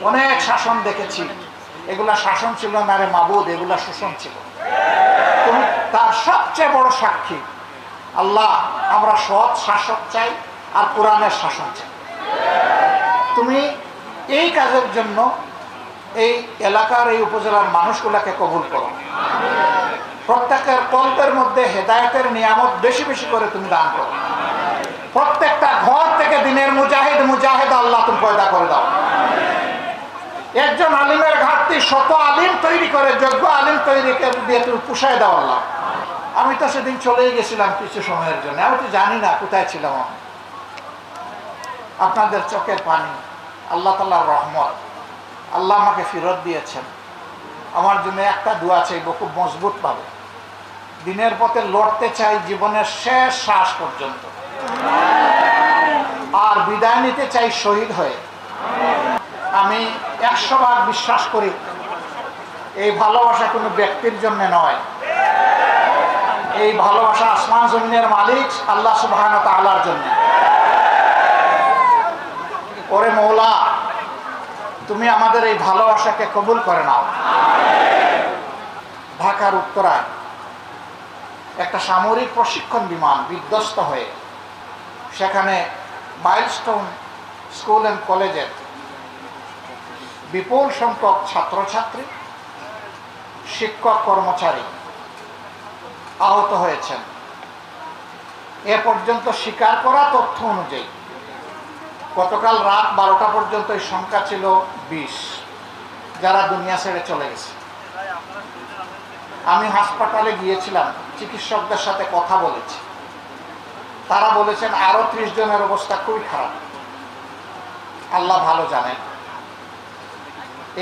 অনেক শাসন দেখেছি, এগুলা শাসন ছিল না রে মাবুদ, এগুলা শোষণ ছিল। তুমি তার সবচেয়ে বড় সাক্ষী। আল্লাহ, আমরা সৎ শাসক চাই আর কোরআনের শাসন চাই। তুমি এই কাজের জন্য এই এলাকার এই উপজেলার মানুষগুলাকে কবুল করো। প্রত্যেকের কল্পের মধ্যে হেদায়েতের নিয়ামত বেশি বেশি করে তুমি দান করো। প্রত্যেকটা ঘর থেকে দিনের মুজাহিদ আল্লাহ তুমি পয়দা করে দাও। একজন আলিমের ঘাটতি শত আলিম তৈরি করে, যোগ্য আলিম তৈরি দিয়ে তুমি পুষায় দাও আল্লাহ। আমি তো সেদিন চলেই গেছিলাম কিছু সময়ের জন্য, আমি তো জানি না কোথায় ছিলাম। আপনাদের চোখের পানি, আল্লাহ তাআলার রহমত, আল্লাহ আমাকে ফেরত দিয়েছেন। আমার জন্য একটা দোয়া চাইব খুব মজবুত ভাবে। দিনের পথে লড়তে চাই জীবনের শেষ শ্বাস পর্যন্ত, আর বিদায় নিতে চাই শহীদ হয়ে। আমি 100 ভাগ বিশ্বাস করি এই ভালোবাসা কোনো ব্যক্তির জন্য নয়, এই ভালোবাসা আসমান জমিনের মালিক আল্লাহ সুবহানাহু ওয়া তাআলার জন্য। ওরে মওলা, তুমি আমাদের এই ভালোবাসাকে কবুল করে নাও। ঢাকার উত্তরায় একটা সামরিক প্রশিক্ষণ বিমান বিধ্বস্ত হয়ে সেখানে মাইলস্টোন স্কুল অ্যান্ড কলেজের বিপুল সংখ্যক ছাত্রছাত্রী, শিক্ষক, কর্মচারী আহত হয়েছেন। এ পর্যন্ত স্বীকার করা তথ্য অনুযায়ী গতকাল রাত 12টা পর্যন্ত এই সংখ্যা ছিল 20, যারা দুনিয়া ছেড়ে চলে গেছে। আমি হাসপাতালে গিয়েছিলাম, চিকিৎসকদের সাথে কথা বলেছি। তারা বলেছেন আরো 30 জনের অবস্থা খুবই খারাপ। আল্লাহ ভালো জানেন।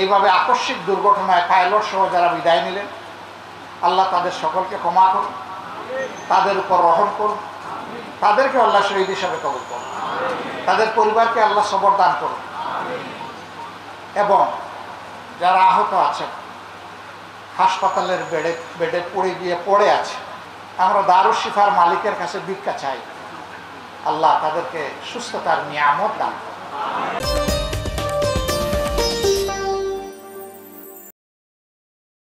এইভাবে আকস্মিক দুর্ঘটনায় পাইলট সহ যারা বিদায় নিলেন, আল্লাহ তাদের সকলকে ক্ষমা করুন, তাদের উপর রহম করুন, তাদেরকে আল্লাহ শহীদ হিসাবে কবুল করুন, তাদের পরিবারকে আল্লাহ সবর দান করুন। এবং যারা আহত আছেন, হাসপাতালের বেডে পড়ে আছে, আমরা দারুশ শিফার মালিকের কাছে ভিক্ষা চাই, আল্লাহ তাদেরকে সুস্থতার নিয়ামত দান করুন।